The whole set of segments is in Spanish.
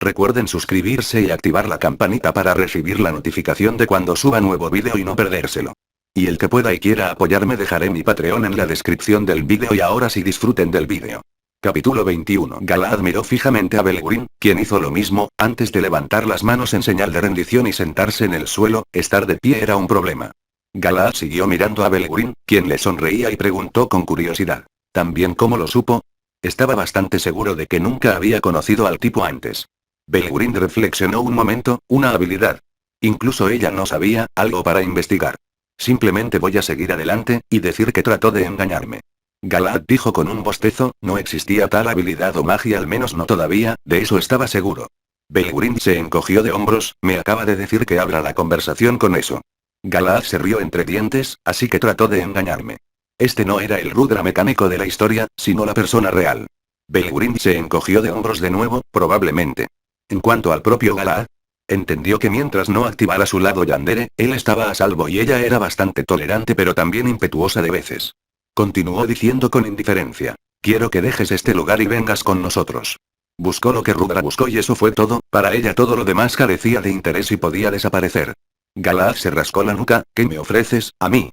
Recuerden suscribirse y activar la campanita para recibir la notificación de cuando suba nuevo vídeo y no perdérselo. Y el que pueda y quiera apoyarme dejaré mi Patreon en la descripción del vídeo y ahora sí disfruten del vídeo. Capítulo 21. Galahad miró fijamente a Belgrin, quien hizo lo mismo, antes de levantar las manos en señal de rendición y sentarse en el suelo. Estar de pie era un problema. Galahad siguió mirando a Belgrin, quien le sonreía y preguntó con curiosidad. ¿También cómo lo supo? Estaba bastante seguro de que nunca había conocido al tipo antes. Belgrin reflexionó un momento, una habilidad. Incluso ella no sabía, algo para investigar. Simplemente voy a seguir adelante, y decir que trató de engañarme. Galahad dijo con un bostezo, no existía tal habilidad o magia, al menos no todavía, de eso estaba seguro. Belgrin se encogió de hombros, me acaba de decir que abra la conversación con eso. Galahad se rió entre dientes, así que trató de engañarme. Este no era el Rudra mecánico de la historia, sino la persona real. Belgrin se encogió de hombros de nuevo, probablemente. En cuanto al propio Galahad, entendió que mientras no activara su lado yandere, él estaba a salvo y ella era bastante tolerante pero también impetuosa de veces. Continuó diciendo con indiferencia. Quiero que dejes este lugar y vengas con nosotros. Buscó lo que Rudra buscó y eso fue todo, para ella todo lo demás carecía de interés y podía desaparecer. Galahad se rascó la nuca, ¿qué me ofreces, a mí?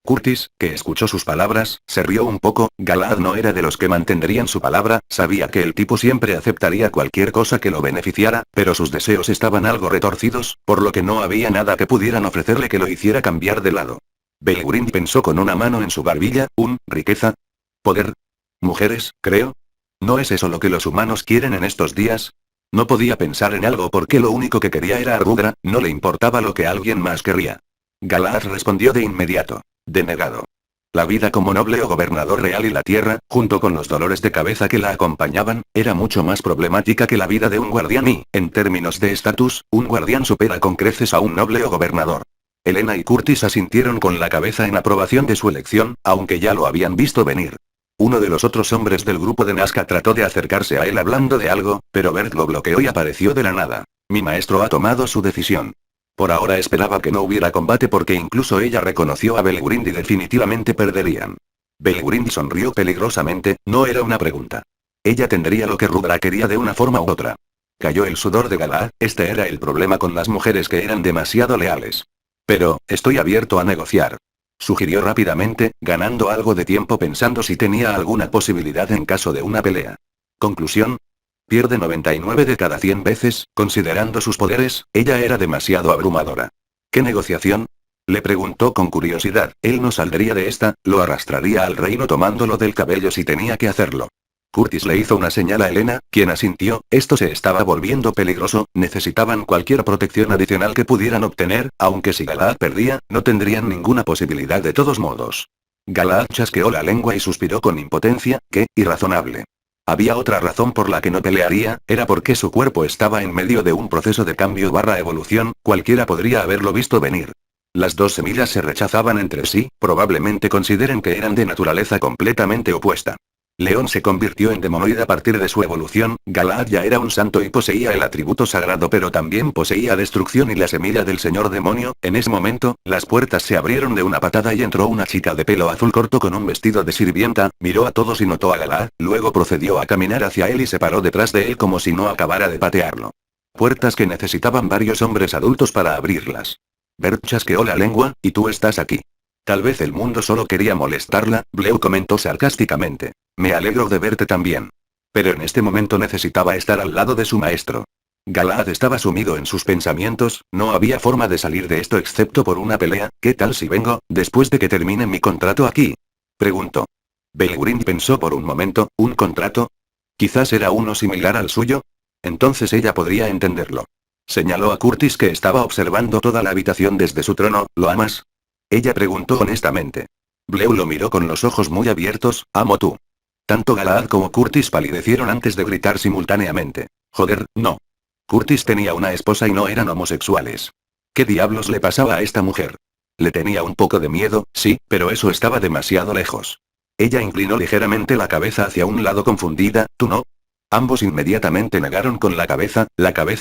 Curtis, que escuchó sus palabras, se rió un poco. Galahad no era de los que mantendrían su palabra, sabía que el tipo siempre aceptaría cualquier cosa que lo beneficiara, pero sus deseos estaban algo retorcidos, por lo que no había nada que pudieran ofrecerle que lo hiciera cambiar de lado. Belgrin pensó con una mano en su barbilla, riqueza, poder, mujeres, creo. ¿No es eso lo que los humanos quieren en estos días? No podía pensar en algo porque lo único que quería era a Rudra, no le importaba lo que alguien más querría. Galahad respondió de inmediato. Denegado. La vida como noble o gobernador real y la tierra, junto con los dolores de cabeza que la acompañaban, era mucho más problemática que la vida de un guardián y, en términos de estatus, un guardián supera con creces a un noble o gobernador. Helena y Curtis asintieron con la cabeza en aprobación de su elección, aunque ya lo habían visto venir. Uno de los otros hombres del grupo de Nazca trató de acercarse a él hablando de algo, pero Bert lo bloqueó y apareció de la nada. Mi maestro ha tomado su decisión. Por ahora esperaba que no hubiera combate porque incluso ella reconoció a Belgrin y definitivamente perderían. Belgrin sonrió peligrosamente, no era una pregunta. Ella tendría lo que Rudra quería de una forma u otra. Cayó el sudor de Galahad, este era el problema con las mujeres que eran demasiado leales. Pero, estoy abierto a negociar. Sugirió rápidamente, ganando algo de tiempo pensando si tenía alguna posibilidad en caso de una pelea. Conclusión. Pierde 99 de cada 100 veces, considerando sus poderes, ella era demasiado abrumadora. ¿Qué negociación? Le preguntó con curiosidad, él no saldría de esta, lo arrastraría al reino tomándolo del cabello si tenía que hacerlo. Curtis le hizo una señal a Helena, quien asintió, esto se estaba volviendo peligroso, necesitaban cualquier protección adicional que pudieran obtener, aunque si Galahad perdía, no tendrían ninguna posibilidad de todos modos. Galahad chasqueó la lengua y suspiró con impotencia, qué irrazonable. Había otra razón por la que no pelearía, era porque su cuerpo estaba en medio de un proceso de cambio/evolución, cualquiera podría haberlo visto venir. Las dos semillas se rechazaban entre sí, probablemente consideren que eran de naturaleza completamente opuesta. León se convirtió en demonoide a partir de su evolución, Galahad ya era un santo y poseía el atributo sagrado pero también poseía destrucción y la semilla del señor demonio. En ese momento, las puertas se abrieron de una patada y entró una chica de pelo azul corto con un vestido de sirvienta, miró a todos y notó a Galahad, luego procedió a caminar hacia él y se paró detrás de él como si no acabara de patearlo. Puertas que necesitaban varios hombres adultos para abrirlas. Bert chasqueó la lengua, y tú estás aquí. Tal vez el mundo solo quería molestarla, Bleu comentó sarcásticamente. Me alegro de verte también. Pero en este momento necesitaba estar al lado de su maestro. Galahad estaba sumido en sus pensamientos, no había forma de salir de esto excepto por una pelea. ¿Qué tal si vengo, después de que termine mi contrato aquí? Preguntó. Belgrin pensó por un momento, ¿un contrato? Quizás era uno similar al suyo. Entonces ella podría entenderlo. Señaló a Curtis que estaba observando toda la habitación desde su trono, ¿lo amas? Ella preguntó honestamente. Bleu lo miró con los ojos muy abiertos, amo tú. Tanto Galahad como Curtis palidecieron antes de gritar simultáneamente. Joder, no. Curtis tenía una esposa y no eran homosexuales. ¿Qué diablos le pasaba a esta mujer? Le tenía un poco de miedo, sí, pero eso estaba demasiado lejos. Ella inclinó ligeramente la cabeza hacia un lado confundida, ¿tú no? Ambos inmediatamente negaron con la cabeza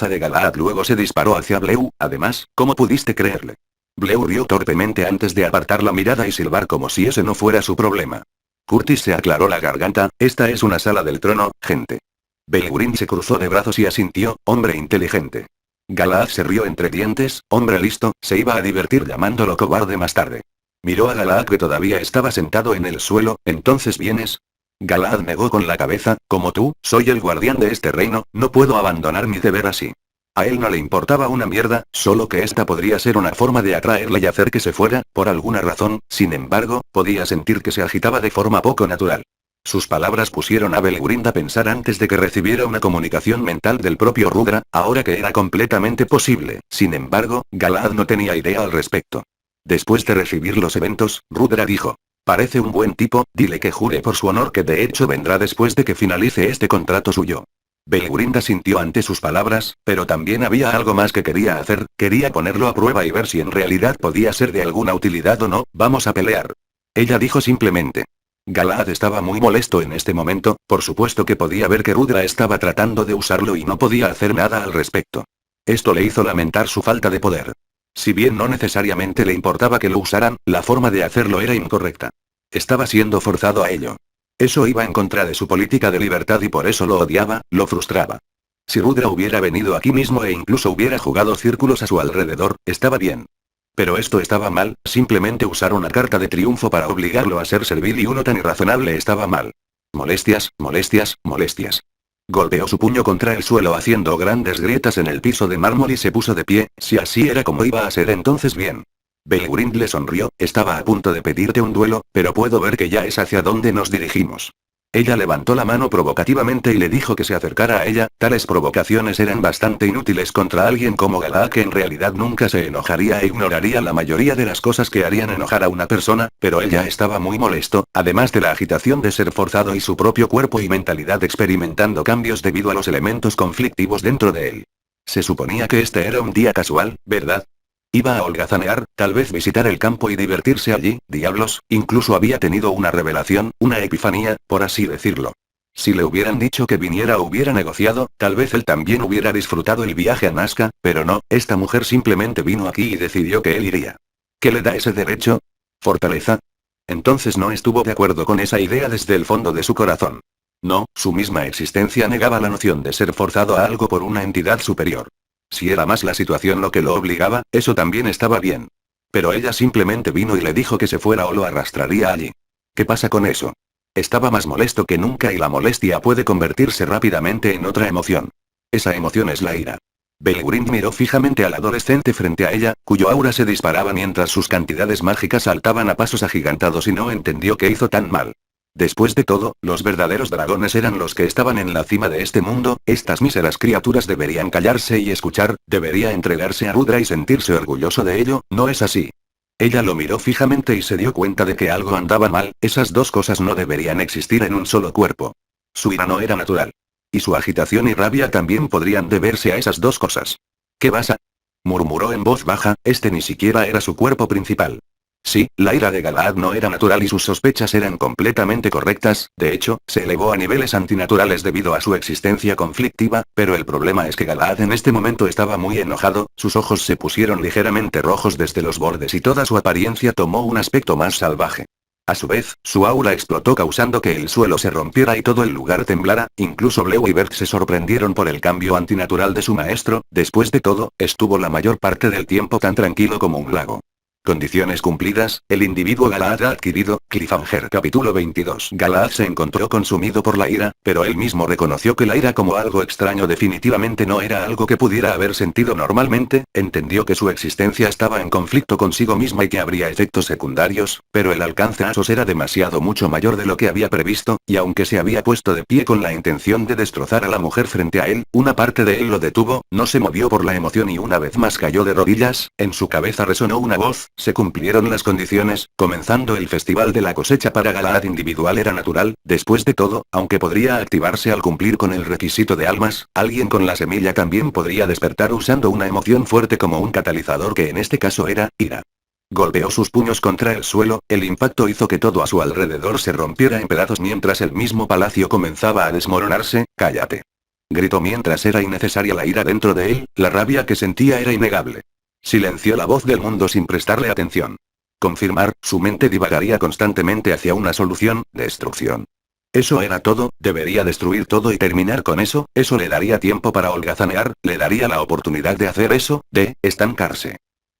de Galahad luego se disparó hacia Bleu, además, ¿cómo pudiste creerle? Bleu rió torpemente antes de apartar la mirada y silbar como si ese no fuera su problema. Curtis se aclaró la garganta, esta es una sala del trono, gente. Belgurind se cruzó de brazos y asintió, hombre inteligente. Galaad se rió entre dientes, hombre listo, se iba a divertir llamándolo cobarde más tarde. Miró a Galaad que todavía estaba sentado en el suelo, ¿entonces vienes? Galaad negó con la cabeza, como tú, soy el guardián de este reino, no puedo abandonar mi deber así. A él no le importaba una mierda, solo que esta podría ser una forma de atraerle y hacer que se fuera, por alguna razón, sin embargo, podía sentir que se agitaba de forma poco natural. Sus palabras pusieron a Belgurind a pensar antes de que recibiera una comunicación mental del propio Rudra, ahora que era completamente posible, sin embargo, Galaad no tenía idea al respecto. Después de recibir los eventos, Rudra dijo. Parece un buen tipo, dile que jure por su honor que de hecho vendrá después de que finalice este contrato suyo. Belgurind asintió ante sus palabras, pero también había algo más que quería hacer, quería ponerlo a prueba y ver si en realidad podía ser de alguna utilidad o no, vamos a pelear. Ella dijo simplemente. Galaad estaba muy molesto en este momento, por supuesto que podía ver que Rudra estaba tratando de usarlo y no podía hacer nada al respecto. Esto le hizo lamentar su falta de poder. Si bien no necesariamente le importaba que lo usaran, la forma de hacerlo era incorrecta. Estaba siendo forzado a ello. Eso iba en contra de su política de libertad y por eso lo odiaba, lo frustraba. Si Rudra hubiera venido aquí mismo e incluso hubiera jugado círculos a su alrededor, estaba bien. Pero esto estaba mal, simplemente usar una carta de triunfo para obligarlo a ser servil y uno tan irrazonable estaba mal. Molestias, molestias, molestias. Golpeó su puño contra el suelo haciendo grandes grietas en el piso de mármol y se puso de pie, si así era como iba a ser entonces bien. Belgurind le sonrió, estaba a punto de pedirte un duelo, pero puedo ver que ya es hacia donde nos dirigimos. Ella levantó la mano provocativamente y le dijo que se acercara a ella, tales provocaciones eran bastante inútiles contra alguien como Galaad que en realidad nunca se enojaría e ignoraría la mayoría de las cosas que harían enojar a una persona, pero ella estaba muy molesto, además de la agitación de ser forzado y su propio cuerpo y mentalidad experimentando cambios debido a los elementos conflictivos dentro de él. Se suponía que este era un día casual, ¿verdad? Iba a holgazanear, tal vez visitar el campo y divertirse allí, diablos, incluso había tenido una revelación, una epifanía, por así decirlo. Si le hubieran dicho que viniera o hubiera negociado, tal vez él también hubiera disfrutado el viaje a Nazca, pero no, esta mujer simplemente vino aquí y decidió que él iría. ¿Qué le da ese derecho? ¿Fortaleza? Entonces no estuvo de acuerdo con esa idea desde el fondo de su corazón. No, su misma existencia negaba la noción de ser forzado a algo por una entidad superior. Si era más la situación lo que lo obligaba, eso también estaba bien. Pero ella simplemente vino y le dijo que se fuera o lo arrastraría allí. ¿Qué pasa con eso? Estaba más molesto que nunca y la molestia puede convertirse rápidamente en otra emoción. Esa emoción es la ira. Belgurind miró fijamente al adolescente frente a ella, cuyo aura se disparaba mientras sus cantidades mágicas saltaban a pasos agigantados y no entendió qué hizo tan mal. Después de todo, los verdaderos dragones eran los que estaban en la cima de este mundo, estas míseras criaturas deberían callarse y escuchar, debería entregarse a Rudra y sentirse orgulloso de ello, ¿no es así? Ella lo miró fijamente y se dio cuenta de que algo andaba mal, esas dos cosas no deberían existir en un solo cuerpo. Su ira no era natural. Y su agitación y rabia también podrían deberse a esas dos cosas. ¿Qué pasa? Murmuró en voz baja, este ni siquiera era su cuerpo principal. Sí, la ira de Galaad no era natural y sus sospechas eran completamente correctas, de hecho, se elevó a niveles antinaturales debido a su existencia conflictiva, pero el problema es que Galaad en este momento estaba muy enojado, sus ojos se pusieron ligeramente rojos desde los bordes y toda su apariencia tomó un aspecto más salvaje. A su vez, su aura explotó causando que el suelo se rompiera y todo el lugar temblara, incluso Bleu y Bert se sorprendieron por el cambio antinatural de su maestro, después de todo, estuvo la mayor parte del tiempo tan tranquilo como un lago. Condiciones cumplidas, el individuo Galaad ha adquirido, Cliffhanger capítulo 22. Galaad se encontró consumido por la ira, pero él mismo reconoció que la ira como algo extraño definitivamente no era algo que pudiera haber sentido normalmente, entendió que su existencia estaba en conflicto consigo misma y que habría efectos secundarios, pero el alcance Asos era demasiado mucho mayor de lo que había previsto, y aunque se había puesto de pie con la intención de destrozar a la mujer frente a él, una parte de él lo detuvo, no se movió por la emoción y una vez más cayó de rodillas, en su cabeza resonó una voz. Se cumplieron las condiciones, comenzando el festival de la cosecha para Galaad individual era natural, después de todo, aunque podría activarse al cumplir con el requisito de almas, alguien con la semilla también podría despertar usando una emoción fuerte como un catalizador que en este caso era, ira. Golpeó sus puños contra el suelo, el impacto hizo que todo a su alrededor se rompiera en pedazos mientras el mismo palacio comenzaba a desmoronarse, cállate. Gritó mientras era innecesaria la ira dentro de él, la rabia que sentía era innegable. Silenció la voz del mundo sin prestarle atención. Confirmar, su mente divagaría constantemente hacia una solución, destrucción. Eso era todo, debería destruir todo y terminar con eso, eso le daría tiempo para holgazanear, le daría la oportunidad de hacer eso, de estancarse.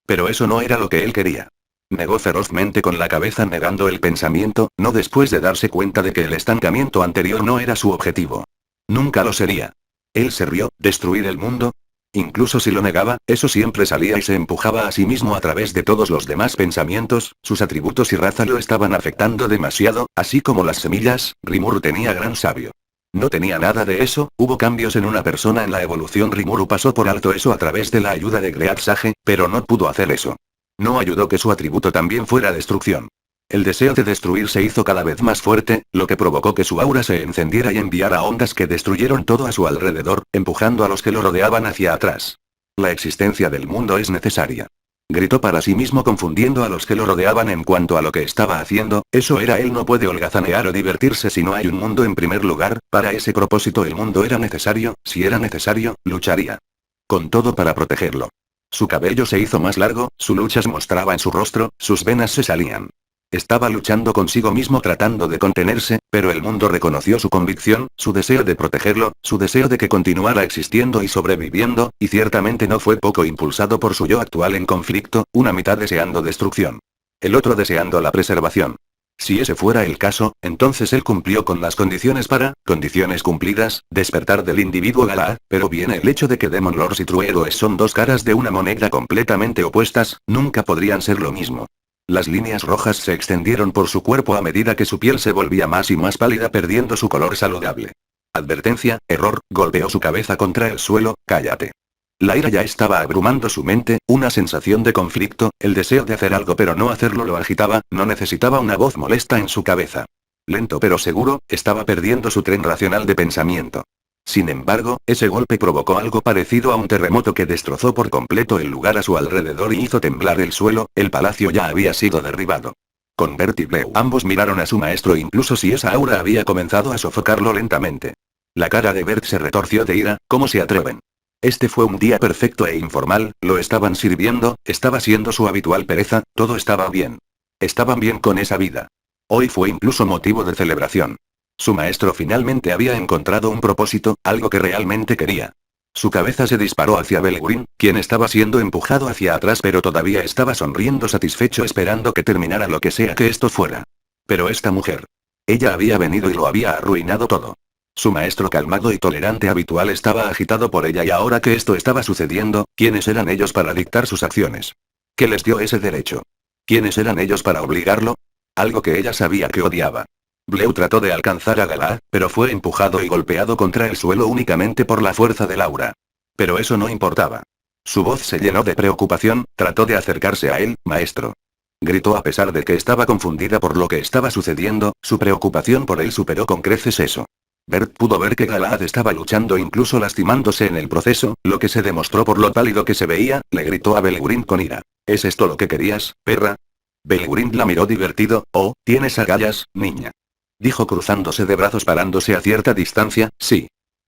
Pero eso no era lo que él quería. Negó ferozmente con la cabeza negando el pensamiento, no después de darse cuenta de que el estancamiento anterior no era su objetivo. Nunca lo sería. Él se rió, ¿destruir el mundo? Incluso si lo negaba, eso siempre salía y se empujaba a sí mismo a través de todos los demás pensamientos, sus atributos y raza lo estaban afectando demasiado, así como las semillas, Rimuru tenía gran sabio. No tenía nada de eso, hubo cambios en una persona en la evolución. Rimuru pasó por alto eso a través de la ayuda de Great Sage, pero no pudo hacer eso. No ayudó que su atributo también fuera destrucción. El deseo de destruir se hizo cada vez más fuerte, lo que provocó que su aura se encendiera y enviara ondas que destruyeron todo a su alrededor, empujando a los que lo rodeaban hacia atrás. La existencia del mundo es necesaria. Gritó para sí mismo confundiendo a los que lo rodeaban en cuanto a lo que estaba haciendo, eso era él no puede holgazanear o divertirse si no hay un mundo en primer lugar, para ese propósito el mundo era necesario, si era necesario, lucharía. Con todo para protegerlo. Su cabello se hizo más largo, su lucha se mostraba en su rostro, sus venas se salían. Estaba luchando consigo mismo tratando de contenerse, pero el mundo reconoció su convicción, su deseo de protegerlo, su deseo de que continuara existiendo y sobreviviendo, y ciertamente no fue poco impulsado por su yo actual en conflicto, una mitad deseando destrucción. El otro deseando la preservación. Si ese fuera el caso, entonces él cumplió con las condiciones para, condiciones cumplidas, despertar del individuo Galaad, pero viene el hecho de que Demon Lords y True Heroes son dos caras de una moneda completamente opuestas, nunca podrían ser lo mismo. Las líneas rojas se extendieron por su cuerpo a medida que su piel se volvía más y más pálida perdiendo su color saludable. Advertencia, error, golpeó su cabeza contra el suelo, cállate. La ira ya estaba abrumando su mente, una sensación de conflicto, el deseo de hacer algo pero no hacerlo lo agitaba, no necesitaba una voz molesta en su cabeza. Lento pero seguro, estaba perdiendo su tren racional de pensamiento. Sin embargo, ese golpe provocó algo parecido a un terremoto que destrozó por completo el lugar a su alrededor y hizo temblar el suelo, el palacio ya había sido derribado. Con Bert y Bleu ambos miraron a su maestro incluso si esa aura había comenzado a sofocarlo lentamente. La cara de Bert se retorció de ira, ¿cómo se atreven? Este fue un día perfecto e informal, lo estaban sirviendo, estaba siendo su habitual pereza, todo estaba bien. Estaban bien con esa vida. Hoy fue incluso motivo de celebración. Su maestro finalmente había encontrado un propósito, algo que realmente quería. Su cabeza se disparó hacia Belgurin, quien estaba siendo empujado hacia atrás pero todavía estaba sonriendo satisfecho esperando que terminara lo que sea que esto fuera. Pero esta mujer. Ella había venido y lo había arruinado todo. Su maestro calmado y tolerante habitual estaba agitado por ella y ahora que esto estaba sucediendo, ¿quiénes eran ellos para dictar sus acciones? ¿Qué les dio ese derecho? ¿Quiénes eran ellos para obligarlo? Algo que ella sabía que odiaba. Bleu trató de alcanzar a Galaad, pero fue empujado y golpeado contra el suelo únicamente por la fuerza del aura. Pero eso no importaba. Su voz se llenó de preocupación, trató de acercarse a él, maestro. Gritó a pesar de que estaba confundida por lo que estaba sucediendo, su preocupación por él superó con creces eso. Bert pudo ver que Galaad estaba luchando incluso lastimándose en el proceso, lo que se demostró por lo pálido que se veía, le gritó a Belgurin con ira. ¿Es esto lo que querías, perra? Belgurin la miró divertido, oh, tienes agallas, niña. Dijo cruzándose de brazos parándose a cierta distancia, sí.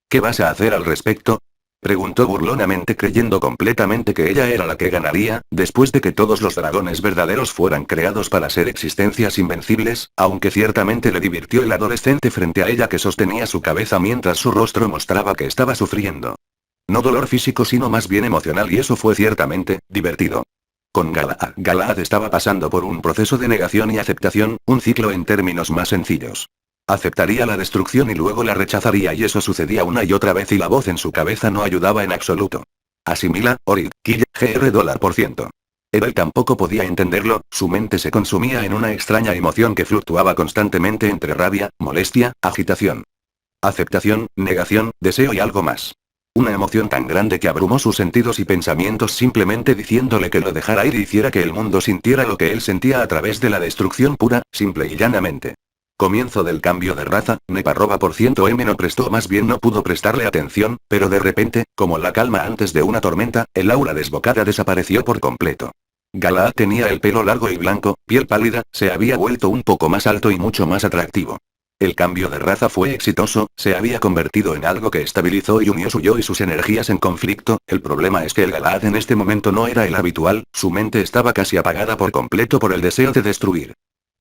¿Qué vas a hacer al respecto? Preguntó burlonamente creyendo completamente que ella era la que ganaría, después de que todos los dragones verdaderos fueran creados para ser existencias invencibles, aunque ciertamente le divirtió el adolescente frente a ella que sostenía su cabeza mientras su rostro mostraba que estaba sufriendo. No dolor físico sino más bien emocional y eso fue ciertamente, divertido. Con Galaad. Galaad estaba pasando por un proceso de negación y aceptación, un ciclo en términos más sencillos. Aceptaría la destrucción y luego la rechazaría y eso sucedía una y otra vez y la voz en su cabeza no ayudaba en absoluto. Asimila, Orid, Kill, $. Él tampoco podía entenderlo, su mente se consumía en una extraña emoción que fluctuaba constantemente entre rabia, molestia, agitación. Aceptación, negación, deseo y algo más. Una emoción tan grande que abrumó sus sentidos y pensamientos simplemente diciéndole que lo dejara ir y hiciera que el mundo sintiera lo que él sentía a través de la destrucción pura, simple y llanamente. Comienzo del cambio de raza, Nepa_%M no prestó más bien no pudo prestarle atención, pero de repente, como la calma antes de una tormenta, el aura desbocada desapareció por completo. Galaad tenía el pelo largo y blanco, piel pálida, se había vuelto un poco más alto y mucho más atractivo. El cambio de raza fue exitoso, se había convertido en algo que estabilizó y unió su yo y sus energías en conflicto, el problema es que el Galaad en este momento no era el habitual, su mente estaba casi apagada por completo por el deseo de destruir.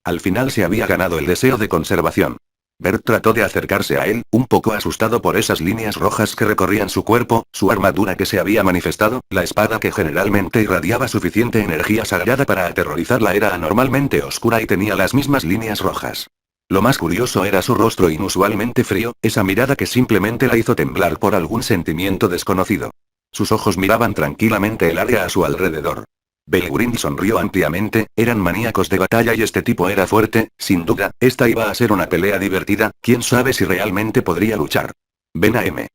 Al final se había ganado el deseo de conservación. Bert trató de acercarse a él, un poco asustado por esas líneas rojas que recorrían su cuerpo, su armadura que se había manifestado, la espada que generalmente irradiaba suficiente energía sagrada para aterrorizarla era anormalmente oscura y tenía las mismas líneas rojas. Lo más curioso era su rostro inusualmente frío, esa mirada que simplemente la hizo temblar por algún sentimiento desconocido. Sus ojos miraban tranquilamente el área a su alrededor. Belgurind sonrió ampliamente, eran maníacos de batalla y este tipo era fuerte, sin duda, esta iba a ser una pelea divertida, quién sabe si realmente podría luchar. Ven a M.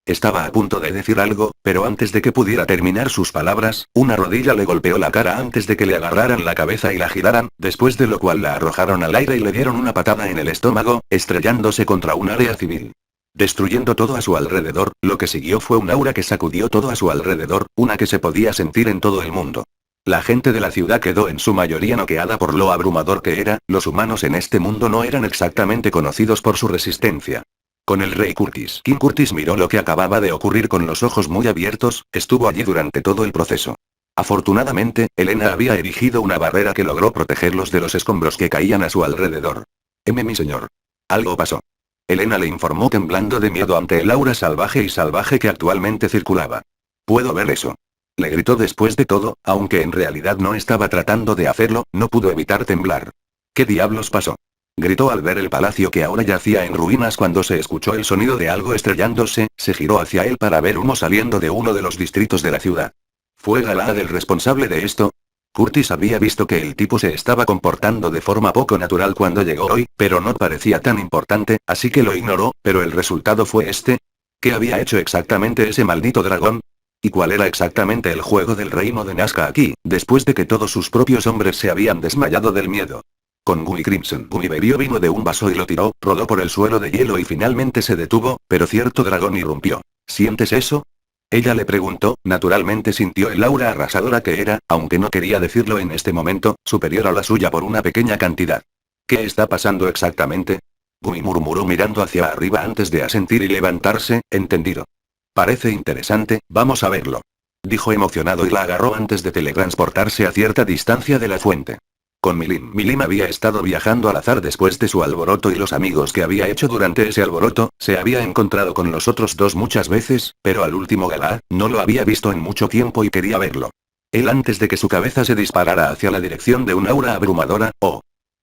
Estaba a punto de decir algo, pero antes de que pudiera terminar sus palabras, una rodilla le golpeó la cara antes de que le agarraran la cabeza y la giraran, después de lo cual la arrojaron al aire y le dieron una patada en el estómago, estrellándose contra un área civil. Destruyendo todo a su alrededor, lo que siguió fue un aura que sacudió todo a su alrededor, una que se podía sentir en todo el mundo. La gente de la ciudad quedó en su mayoría noqueada por lo abrumador que era, los humanos en este mundo no eran exactamente conocidos por su resistencia. Con el rey Curtis. King Curtis miró lo que acababa de ocurrir con los ojos muy abiertos, estuvo allí durante todo el proceso. Afortunadamente, Elena había erigido una barrera que logró protegerlos de los escombros que caían a su alrededor. Mi señor. Algo pasó. Elena le informó temblando de miedo ante el aura salvaje que actualmente circulaba. Puedo ver eso. Le gritó después de todo, aunque en realidad no estaba tratando de hacerlo, no pudo evitar temblar. ¿Qué diablos pasó? Gritó al ver el palacio que ahora yacía en ruinas cuando se escuchó el sonido de algo estrellándose, se giró hacia él para ver humo saliendo de uno de los distritos de la ciudad. ¿Fue Galahad el responsable de esto? Curtis había visto que el tipo se estaba comportando de forma poco natural cuando llegó hoy, pero no parecía tan importante, así que lo ignoró, pero el resultado fue este. ¿Qué había hecho exactamente ese maldito dragón? ¿Y cuál era exactamente el juego del reino de Nazca aquí, después de que todos sus propios hombres se habían desmayado del miedo? Con Gumi Crimson. Gumi bebió vino de un vaso y lo tiró, rodó por el suelo de hielo y finalmente se detuvo, pero cierto dragón irrumpió. ¿Sientes eso? Ella le preguntó, naturalmente sintió el aura arrasadora que era, aunque no quería decirlo en este momento, superior a la suya por una pequeña cantidad. ¿Qué está pasando exactamente? Gumi murmuró mirando hacia arriba antes de asentir y levantarse, entendido. Parece interesante, vamos a verlo. Dijo emocionado y la agarró antes de teletransportarse a cierta distancia de la fuente. Con Milim. Milim había estado viajando al azar después de su alboroto y los amigos que había hecho durante ese alboroto, se había encontrado con los otros dos muchas veces, pero al último Galahad, no lo había visto en mucho tiempo y quería verlo. Él antes de que su cabeza se disparara hacia la dirección de un aura abrumadora,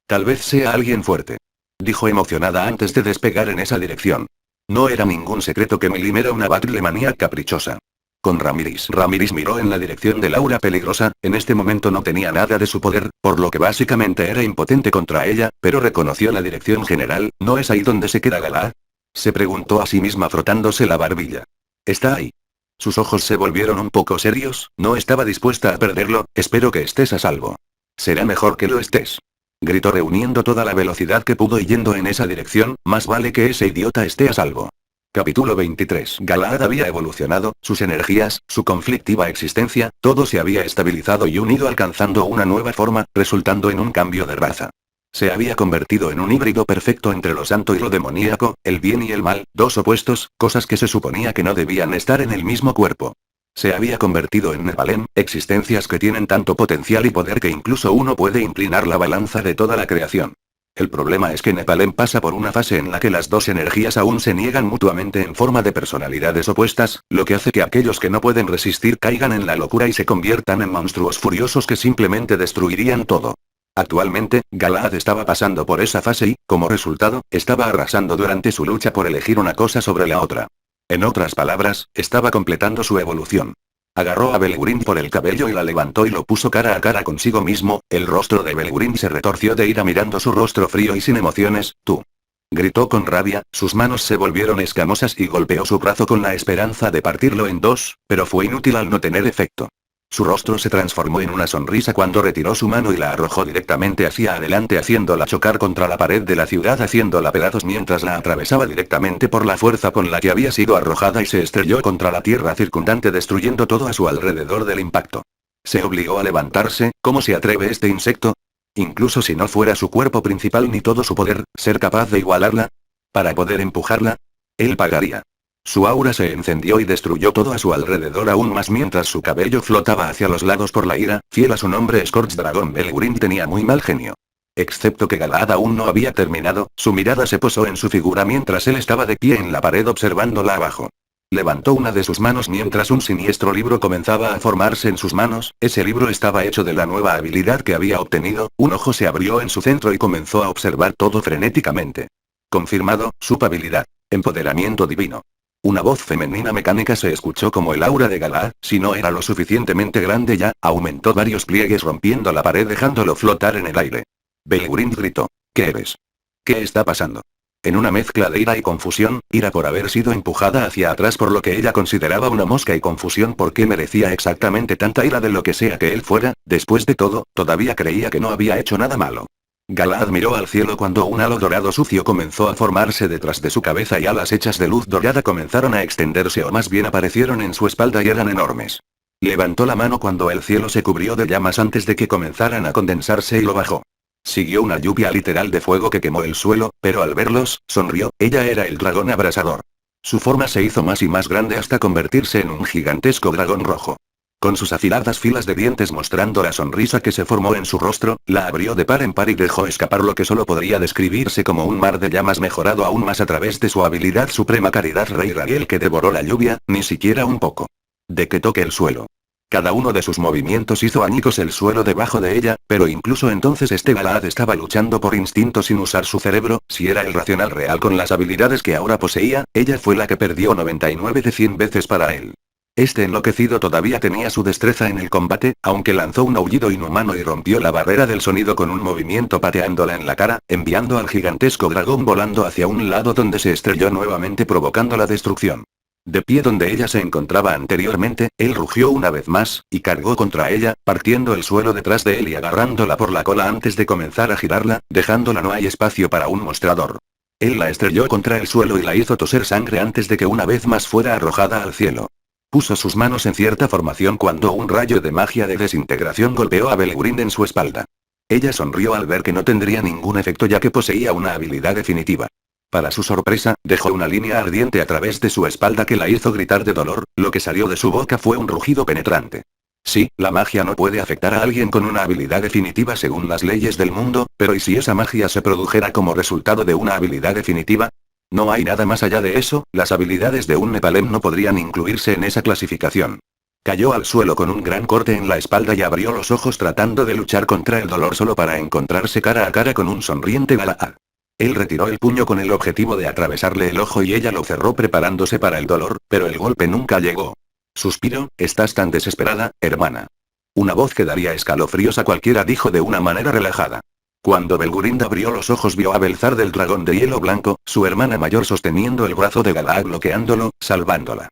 tal vez sea alguien fuerte. Dijo emocionada antes de despegar en esa dirección. No era ningún secreto que Milim era una battlemanía caprichosa. Con Ramiris. Ramiris miró en la dirección del aura peligrosa, en este momento no tenía nada de su poder, por lo que básicamente era impotente contra ella, pero reconoció la dirección general, ¿no es ahí donde se queda Galahad? Se preguntó a sí misma frotándose la barbilla. Está ahí. Sus ojos se volvieron un poco serios, no estaba dispuesta a perderlo, espero que estés a salvo. Será mejor que lo estés. Gritó reuniendo toda la velocidad que pudo y yendo en esa dirección, más vale que ese idiota esté a salvo. Capítulo 23. Galahad había evolucionado, sus energías, su conflictiva existencia, todo se había estabilizado y unido alcanzando una nueva forma, resultando en un cambio de raza. Se había convertido en un híbrido perfecto entre lo santo y lo demoníaco, el bien y el mal, dos opuestos, cosas que se suponía que no debían estar en el mismo cuerpo. Se había convertido en Nephalem, existencias que tienen tanto potencial y poder que incluso uno puede inclinar la balanza de toda la creación. El problema es que Nephalem pasa por una fase en la que las dos energías aún se niegan mutuamente en forma de personalidades opuestas, lo que hace que aquellos que no pueden resistir caigan en la locura y se conviertan en monstruos furiosos que simplemente destruirían todo. Actualmente, Galahad estaba pasando por esa fase y, como resultado, estaba arrasando durante su lucha por elegir una cosa sobre la otra. En otras palabras, estaba completando su evolución. Agarró a Belgurind por el cabello y la levantó y lo puso cara a cara consigo mismo, el rostro de Belgurind se retorció de ira mirando su rostro frío y sin emociones, tú. Gritó con rabia, sus manos se volvieron escamosas y golpeó su brazo con la esperanza de partirlo en dos, pero fue inútil al no tener efecto. Su rostro se transformó en una sonrisa cuando retiró su mano y la arrojó directamente hacia adelante haciéndola chocar contra la pared de la ciudad haciéndola pedazos mientras la atravesaba directamente por la fuerza con la que había sido arrojada y se estrelló contra la tierra circundante destruyendo todo a su alrededor del impacto. Se obligó a levantarse, ¿cómo se atreve este insecto? Incluso si no fuera su cuerpo principal ni todo su poder, ¿ser capaz de igualarla? ¿Para poder empujarla? Él pagaría. Su aura se encendió y destruyó todo a su alrededor aún más mientras su cabello flotaba hacia los lados por la ira, fiel a su nombre Scorch Dragon Belgurind tenía muy mal genio. Excepto que Galaad aún no había terminado, su mirada se posó en su figura mientras él estaba de pie en la pared observándola abajo. Levantó una de sus manos mientras un siniestro libro comenzaba a formarse en sus manos. Ese libro estaba hecho de la nueva habilidad que había obtenido. Un ojo se abrió en su centro y comenzó a observar todo frenéticamente. Confirmado, subhabilidad. Empoderamiento divino. Una voz femenina mecánica se escuchó como el aura de Galaad, si no era lo suficientemente grande ya, aumentó varios pliegues rompiendo la pared dejándolo flotar en el aire. Belgurind gritó. ¿Qué eres? ¿Qué está pasando? En una mezcla de ira y confusión, ira por haber sido empujada hacia atrás por lo que ella consideraba una mosca y confusión porque merecía exactamente tanta ira de lo que sea que él fuera, después de todo, todavía creía que no había hecho nada malo. Galaad miró al cielo cuando un halo dorado sucio comenzó a formarse detrás de su cabeza y alas hechas de luz dorada comenzaron a extenderse o más bien aparecieron en su espalda y eran enormes. Levantó la mano cuando el cielo se cubrió de llamas antes de que comenzaran a condensarse y lo bajó. Siguió una lluvia literal de fuego que quemó el suelo, pero al verlos, sonrió. Ella era el dragón abrasador. Su forma se hizo más y más grande hasta convertirse en un gigantesco dragón rojo. Con sus afiladas filas de dientes mostrando la sonrisa que se formó en su rostro, la abrió de par en par y dejó escapar lo que solo podría describirse como un mar de llamas mejorado aún más a través de su habilidad suprema Caridad Rey Raguel que devoró la lluvia, ni siquiera un poco. De que toque el suelo. Cada uno de sus movimientos hizo añicos el suelo debajo de ella, pero incluso entonces Galaad estaba luchando por instinto sin usar su cerebro, si era el racional real con las habilidades que ahora poseía, ella fue la que perdió 99 de 100 veces para él. Enloquecido todavía tenía su destreza en el combate, aunque lanzó un aullido inhumano y rompió la barrera del sonido con un movimiento pateándola en la cara, enviando al gigantesco dragón volando hacia un lado donde se estrelló nuevamente provocando la destrucción. De pie donde ella se encontraba anteriormente, él rugió una vez más, y cargó contra ella, partiendo el suelo detrás de él y agarrándola por la cola antes de comenzar a girarla, dejándola no hay espacio para un mostrador. Él la estrelló contra el suelo y la hizo toser sangre antes de que una vez más fuera arrojada al cielo. Puso sus manos en cierta formación cuando un rayo de magia de desintegración golpeó a Belgurind en su espalda. Ella sonrió al ver que no tendría ningún efecto ya que poseía una habilidad definitiva. Para su sorpresa, dejó una línea ardiente a través de su espalda que la hizo gritar de dolor, lo que salió de su boca fue un rugido penetrante. Sí, la magia no puede afectar a alguien con una habilidad definitiva según las leyes del mundo, pero ¿y si esa magia se produjera como resultado de una habilidad definitiva? No hay nada más allá de eso, las habilidades de un Nepalem no podrían incluirse en esa clasificación. Cayó al suelo con un gran corte en la espalda y abrió los ojos tratando de luchar contra el dolor solo para encontrarse cara a cara con un sonriente Galaad. Él retiró el puño con el objetivo de atravesarle el ojo y ella lo cerró preparándose para el dolor, pero el golpe nunca llegó. Suspiró, estás tan desesperada, hermana. Una voz que daría escalofríos a cualquiera dijo de una manera relajada. Cuando Belgurind abrió los ojos vio a Belzar del dragón de hielo blanco, su hermana mayor sosteniendo el brazo de Galaad bloqueándolo, salvándola.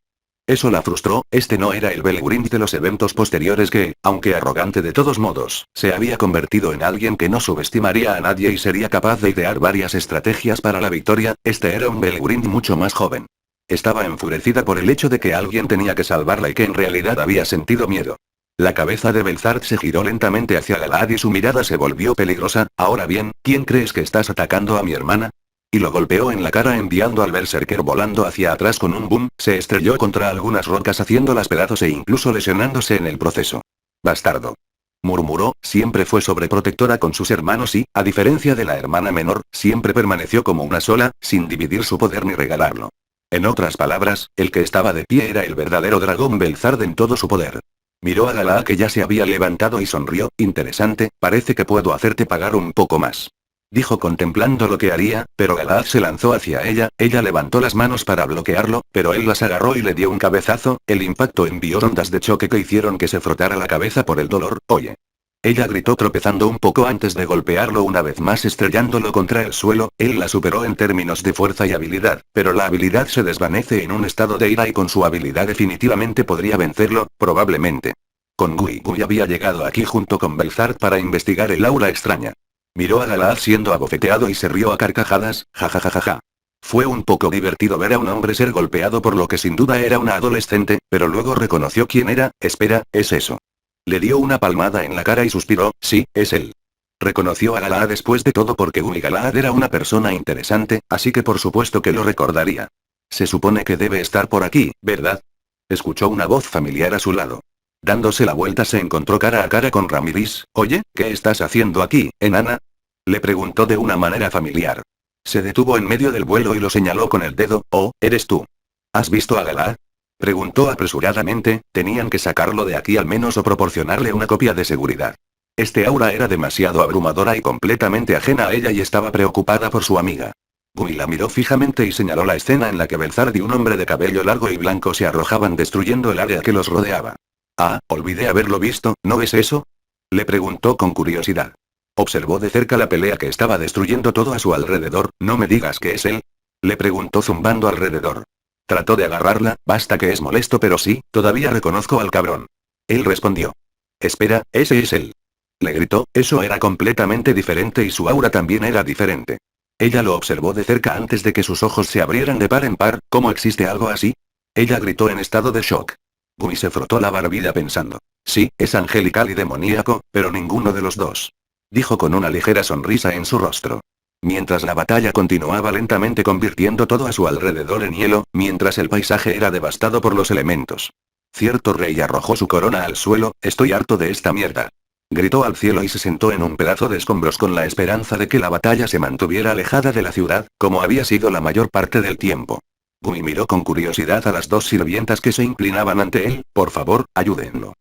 Eso la frustró, no era el Belgurind de los eventos posteriores que, aunque arrogante de todos modos, se había convertido en alguien que no subestimaría a nadie y sería capaz de idear varias estrategias para la victoria, era un Belgurind mucho más joven. Estaba enfurecida por el hecho de que alguien tenía que salvarla y que en realidad había sentido miedo. La cabeza de Belzar se giró lentamente hacia Galaad y su mirada se volvió peligrosa. Ahora bien, ¿quién crees que estás atacando a mi hermana? Y lo golpeó en la cara enviando al berserker volando hacia atrás con un boom, se estrelló contra algunas rocas haciéndolas pedazos e incluso lesionándose en el proceso. Bastardo. Murmuró, siempre fue sobreprotectora con sus hermanos y, a diferencia de la hermana menor, siempre permaneció como una sola, sin dividir su poder ni regalarlo. En otras palabras, el que estaba de pie era el verdadero dragón Belzard en todo su poder. Miró a Galaad que ya se había levantado y sonrió, interesante, parece que puedo hacerte pagar un poco más. Dijo contemplando lo que haría, pero Galaad se lanzó hacia ella levantó las manos para bloquearlo, pero él las agarró y le dio un cabezazo, el impacto envió ondas de choque que hicieron que se frotara la cabeza por el dolor, oye. Ella gritó tropezando un poco antes de golpearlo una vez más estrellándolo contra el suelo, él la superó en términos de fuerza y habilidad, pero la habilidad se desvanece en un estado de ira y con su habilidad definitivamente podría vencerlo, probablemente. Con Gui había llegado aquí junto con Belzard para investigar el aura extraña. Miró a Galaad siendo abofeteado y se rió a carcajadas, jajajaja. Fue un poco divertido ver a un hombre ser golpeado por lo que sin duda era una adolescente, pero luego reconoció quién era, espera, es eso. Le dio una palmada en la cara y suspiró, sí, es él. Reconoció a Galaad después de todo porque Galaad era una persona interesante, así que por supuesto que lo recordaría. Se supone que debe estar por aquí, ¿verdad? Escuchó una voz familiar a su lado. Dándose la vuelta se encontró cara a cara con Ramiris, oye, ¿qué estás haciendo aquí, enana? Le preguntó de una manera familiar. Se detuvo en medio del vuelo y lo señaló con el dedo. Oh, ¿eres tú? ¿Has visto a Galad? Preguntó apresuradamente, tenían que sacarlo de aquí al menos o proporcionarle una copia de seguridad. Este aura era demasiado abrumadora y completamente ajena a ella y estaba preocupada por su amiga. Gumi la miró fijamente y señaló la escena en la que Belzard y un hombre de cabello largo y blanco se arrojaban destruyendo el área que los rodeaba. Ah, olvidé haberlo visto, ¿no ves eso? Le preguntó con curiosidad. Observó de cerca la pelea que estaba destruyendo todo a su alrededor. ¿No me digas que es él? Le preguntó zumbando alrededor. Trató de agarrarla, basta que es molesto pero sí, todavía reconozco al cabrón. Él respondió. Espera, ese es él. Le gritó, eso era completamente diferente y su aura también era diferente. Ella lo observó de cerca antes de que sus ojos se abrieran de par en par. ¿Cómo existe algo así? Ella gritó en estado de shock. Gumi se frotó la barbilla pensando. Sí, es angelical y demoníaco, pero ninguno de los dos. Dijo con una ligera sonrisa en su rostro. Mientras la batalla continuaba lentamente convirtiendo todo a su alrededor en hielo, mientras el paisaje era devastado por los elementos. Cierto rey arrojó su corona al suelo, estoy harto de esta mierda. Gritó al cielo y se sentó en un pedazo de escombros con la esperanza de que la batalla se mantuviera alejada de la ciudad, como había sido la mayor parte del tiempo. Gumi miró con curiosidad a las dos sirvientas que se inclinaban ante él, por favor, ayúdenlo.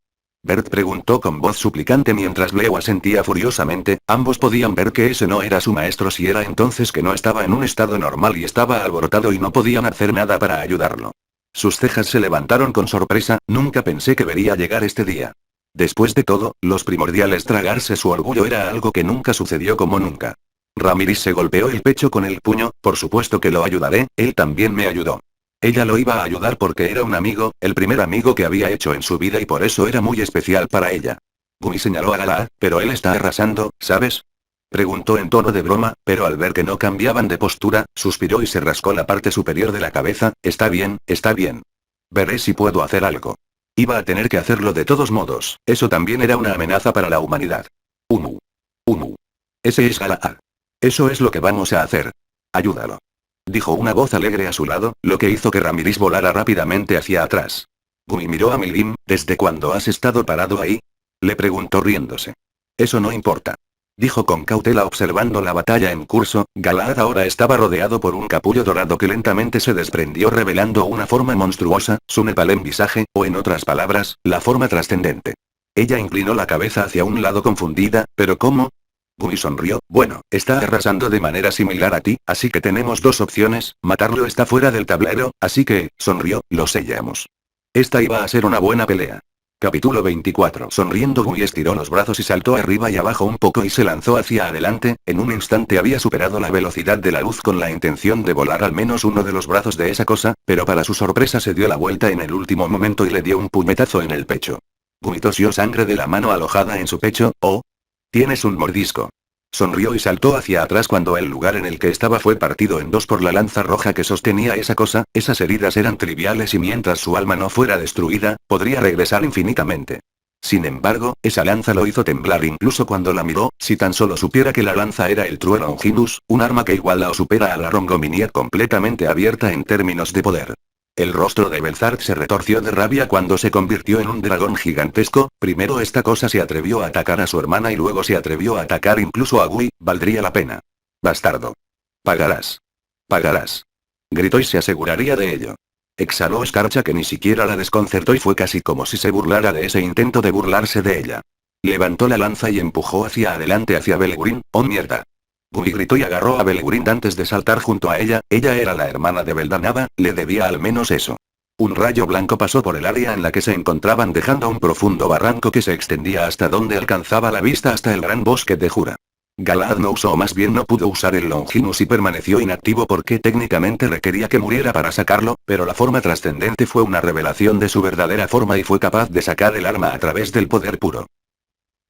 Bert preguntó con voz suplicante mientras Blewa sentía furiosamente, ambos podían ver que ese no era su maestro si era entonces que no estaba en un estado normal y estaba alborotado y no podían hacer nada para ayudarlo. Sus cejas se levantaron con sorpresa, nunca pensé que vería llegar este día. Después de todo, los primordiales tragarse su orgullo era algo que nunca sucedió como nunca. Ramiris se golpeó el pecho con el puño, por supuesto que lo ayudaré, él también me ayudó. Ella lo iba a ayudar porque era un amigo, el primer amigo que había hecho en su vida y por eso era muy especial para ella. Gumi señaló a Galad, pero él está arrasando, ¿sabes? Preguntó en tono de broma, pero al ver que no cambiaban de postura, suspiró y se rascó la parte superior de la cabeza, está bien, está bien. Veré si puedo hacer algo. Iba a tener que hacerlo de todos modos, eso también era una amenaza para la humanidad. Umu. Umu. Ese es Galad. Eso es lo que vamos a hacer. Ayúdalo. Dijo una voz alegre a su lado, lo que hizo que Ramiris volara rápidamente hacia atrás. Gumi miró a Milim, ¿desde cuándo has estado parado ahí? Le preguntó riéndose. Eso no importa. Dijo con cautela observando la batalla en curso. Galad ahora estaba rodeado por un capullo dorado que lentamente se desprendió revelando una forma monstruosa, su Nepalem visaje, o en otras palabras, la forma trascendente. Ella inclinó la cabeza hacia un lado confundida, ¿pero cómo? Gumi sonrió, bueno, está arrasando de manera similar a ti, así que tenemos dos opciones, matarlo está fuera del tablero, así que, sonrió, lo sellamos. Esta iba a ser una buena pelea. Capítulo 24. Sonriendo Gumi estiró los brazos y saltó arriba y abajo un poco y se lanzó hacia adelante, en un instante había superado la velocidad de la luz con la intención de volar al menos uno de los brazos de esa cosa, pero para su sorpresa se dio la vuelta en el último momento y le dio un puñetazo en el pecho. Gumi tosió sangre de la mano alojada en su pecho, oh. Tienes un mordisco. Sonrió y saltó hacia atrás cuando el lugar en el que estaba fue partido en dos por la lanza roja que sostenía esa cosa, esas heridas eran triviales y mientras su alma no fuera destruida, podría regresar infinitamente. Sin embargo, esa lanza lo hizo temblar incluso cuando la miró, si tan solo supiera que la lanza era el True Longinus, un arma que iguala o supera a la Rongominia completamente abierta en términos de poder. El rostro de Belzard se retorció de rabia cuando se convirtió en un dragón gigantesco, primero esta cosa se atrevió a atacar a su hermana y luego se atrevió a atacar incluso a Gui, valdría la pena. Bastardo. Pagarás. Pagarás. Gritó y se aseguraría de ello. Exhaló escarcha que ni siquiera la desconcertó y fue casi como si se burlara de ese intento de burlarse de ella. Levantó la lanza y empujó hacia adelante hacia Belgurin, ¡oh mierda! Gumi gritó y agarró a Belgurind antes de saltar junto a ella, ella era la hermana de Beldanaba, le debía al menos eso. Un rayo blanco pasó por el área en la que se encontraban dejando un profundo barranco que se extendía hasta donde alcanzaba la vista hasta el gran bosque de Jura. Galad no usó o más bien no pudo usar el Longinus y permaneció inactivo porque técnicamente requería que muriera para sacarlo, pero la forma trascendente fue una revelación de su verdadera forma y fue capaz de sacar el arma a través del poder puro.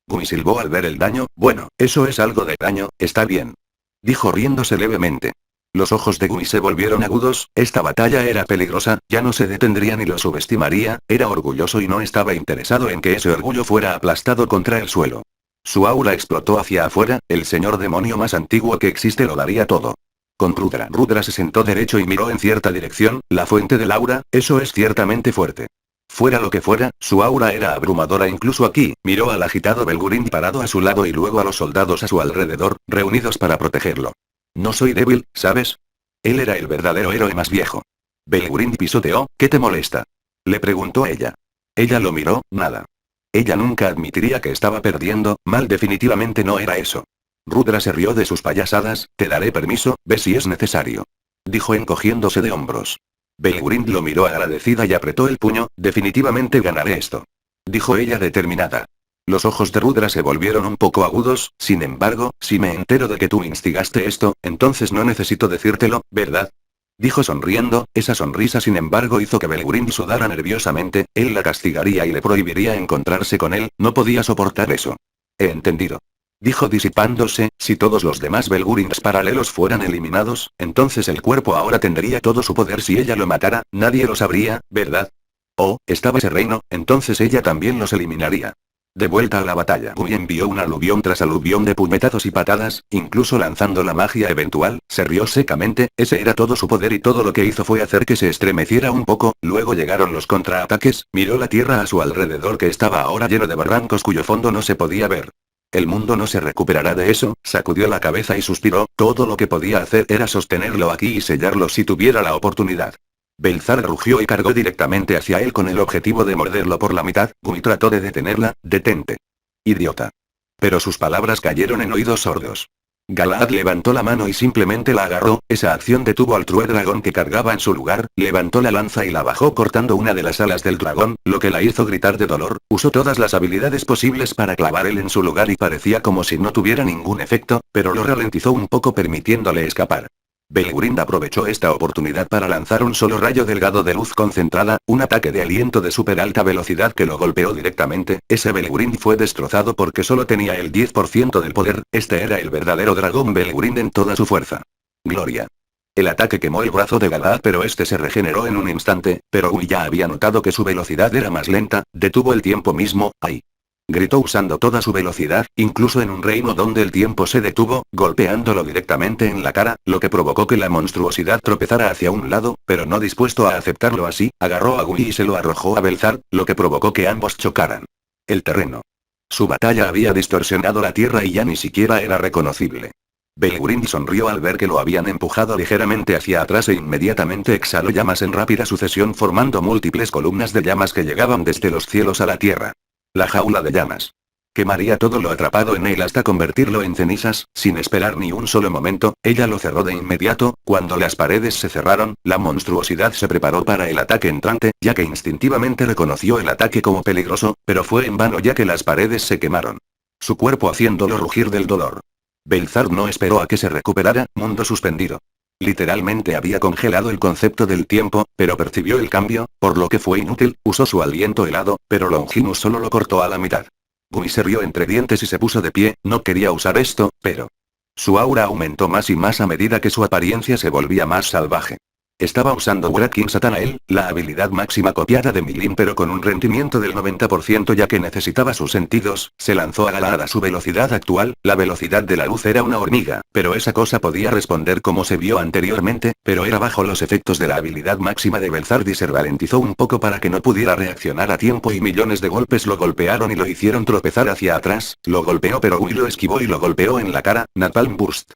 Gumi silbó al ver el daño, bueno, eso es algo de daño, está bien. Dijo riéndose levemente. Los ojos de Gumi se volvieron agudos, esta batalla era peligrosa, ya no se detendría ni lo subestimaría, era orgulloso y no estaba interesado en que ese orgullo fuera aplastado contra el suelo. Su aura explotó hacia afuera, el señor demonio más antiguo que existe lo daría todo. Con Rudra. Rudra se sentó derecho y miró en cierta dirección, la fuente del aura, eso es ciertamente fuerte. Fuera lo que fuera, su aura era abrumadora incluso aquí. Miró al agitado Belgurind parado a su lado y luego a los soldados a su alrededor, reunidos para protegerlo. No soy débil, ¿sabes? Él era el verdadero héroe más viejo. Belgurind pisoteó. ¿Qué te molesta?, le preguntó ella. Ella lo miró. Nada. Ella nunca admitiría que estaba perdiendo. Mal definitivamente no era eso. Rudra se rió de sus payasadas. Te daré permiso, ve si es necesario, dijo encogiéndose de hombros. Belgurind lo miró agradecida y apretó el puño. Definitivamente ganaré esto, dijo ella determinada. Los ojos de Rudra se volvieron un poco agudos. Sin embargo, si me entero de que tú instigaste esto, entonces no necesito decírtelo, ¿verdad?, dijo sonriendo. Esa sonrisa sin embargo hizo que Belgurind sudara nerviosamente. Él la castigaría y le prohibiría encontrarse con él. No podía soportar eso. He entendido, dijo disipándose. Si todos los demás Belgurinds paralelos fueran eliminados, entonces el cuerpo ahora tendría todo su poder. Si ella lo matara, nadie lo sabría, ¿verdad? Oh, estaba ese reino, entonces ella también los eliminaría. De vuelta a la batalla, Gui envió un aluvión tras aluvión de puñetazos y patadas, incluso lanzando la magia eventual. Se rió secamente. Ese era todo su poder y todo lo que hizo fue hacer que se estremeciera un poco. Luego llegaron los contraataques. Miró la tierra a su alrededor que estaba ahora lleno de barrancos cuyo fondo no se podía ver. El mundo no se recuperará de eso. Sacudió la cabeza y suspiró. Todo lo que podía hacer era sostenerlo aquí y sellarlo si tuviera la oportunidad. Belzar rugió y cargó directamente hacia él con el objetivo de morderlo por la mitad. Gui trató de detenerla. Detente, idiota. Pero sus palabras cayeron en oídos sordos. Galahad levantó la mano y simplemente la agarró. Esa acción detuvo al True Dragón que cargaba en su lugar. Levantó la lanza y la bajó cortando una de las alas del dragón, lo que la hizo gritar de dolor. Usó todas las habilidades posibles para clavar él en su lugar y parecía como si no tuviera ningún efecto, pero lo ralentizó un poco permitiéndole escapar. Belgurind aprovechó esta oportunidad para lanzar un solo rayo delgado de luz concentrada, un ataque de aliento de super alta velocidad que lo golpeó directamente. Ese Belgurind fue destrozado porque solo tenía el 10% del poder. Este era el verdadero dragón Belgurind en toda su fuerza. Gloria. El ataque quemó el brazo de Galahad pero este se regeneró en un instante, pero Gui ya había notado que su velocidad era más lenta. Detuvo el tiempo mismo. ¡Ay!, gritó usando toda su velocidad, incluso en un reino donde el tiempo se detuvo, golpeándolo directamente en la cara, lo que provocó que la monstruosidad tropezara hacia un lado, pero no dispuesto a aceptarlo así, agarró a Gui y se lo arrojó a Belzar, lo que provocó que ambos chocaran. El terreno. Su batalla había distorsionado la tierra y ya ni siquiera era reconocible. Belgurind sonrió al ver que lo habían empujado ligeramente hacia atrás e inmediatamente exhaló llamas en rápida sucesión formando múltiples columnas de llamas que llegaban desde los cielos a la tierra. La jaula de llamas. Quemaría todo lo atrapado en él hasta convertirlo en cenizas. Sin esperar ni un solo momento, ella lo cerró de inmediato. Cuando las paredes se cerraron, la monstruosidad se preparó para el ataque entrante, ya que instintivamente reconoció el ataque como peligroso, pero fue en vano ya que las paredes se quemaron. Su cuerpo haciéndolo rugir del dolor. Belzar no esperó a que se recuperara. Mundo suspendido. Literalmente había congelado el concepto del tiempo, pero percibió el cambio, por lo que fue inútil. Usó su aliento helado, pero Longinus solo lo cortó a la mitad. Gui se rió entre dientes y se puso de pie. No quería usar esto, pero su aura aumentó más y más a medida que su apariencia se volvía más salvaje. Estaba usando Wrecking Satanael, la habilidad máxima copiada de Milim pero con un rendimiento del 90% ya que necesitaba sus sentidos. Se lanzó a Galahad a su velocidad actual. La velocidad de la luz era una hormiga, pero esa cosa podía responder como se vio anteriormente, pero era bajo los efectos de la habilidad máxima de Belzar y se ralentizó un poco para que no pudiera reaccionar a tiempo y millones de golpes lo golpearon y lo hicieron tropezar hacia atrás. Lo golpeó pero Gui lo esquivó y lo golpeó en la cara. Napalm Burst.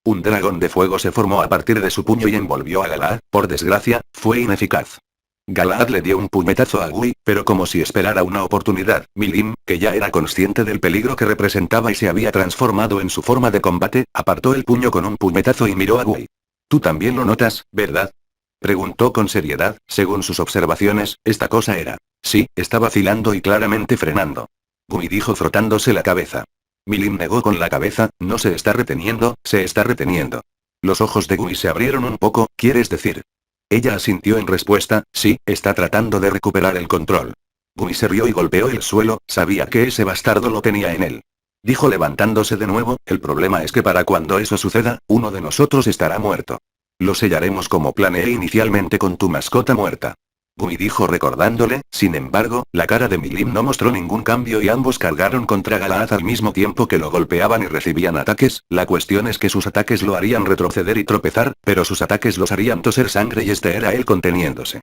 Un dragón de fuego se formó a partir de su puño y envolvió a Galahad. Por desgracia, fue ineficaz. Galahad le dio un puñetazo a Gui, pero como si esperara una oportunidad. Milim, que ya era consciente del peligro que representaba y se había transformado en su forma de combate, apartó el puño con un puñetazo y miró a Gui. «Tú también lo notas, ¿verdad?», preguntó con seriedad. Según sus observaciones, esta cosa era. Sí, está vacilando y claramente frenando. Gui dijo frotándose la cabeza. Milim negó con la cabeza. No se está reteniendo, se está reteniendo. Los ojos de Gui se abrieron un poco. ¿Quieres decir? Ella asintió en respuesta. Sí, está tratando de recuperar el control. Gui se rió y golpeó el suelo. Sabía que ese bastardo lo tenía en él. Dijo levantándose de nuevo. El problema es que para cuando eso suceda, uno de nosotros estará muerto. Lo sellaremos como planeé inicialmente con tu mascota muerta. Gui dijo recordándole. Sin embargo, la cara de Milim no mostró ningún cambio y ambos cargaron contra Galahad al mismo tiempo que lo golpeaban y recibían ataques. La cuestión es que sus ataques lo harían retroceder y tropezar, pero sus ataques los harían toser sangre y este era él conteniéndose.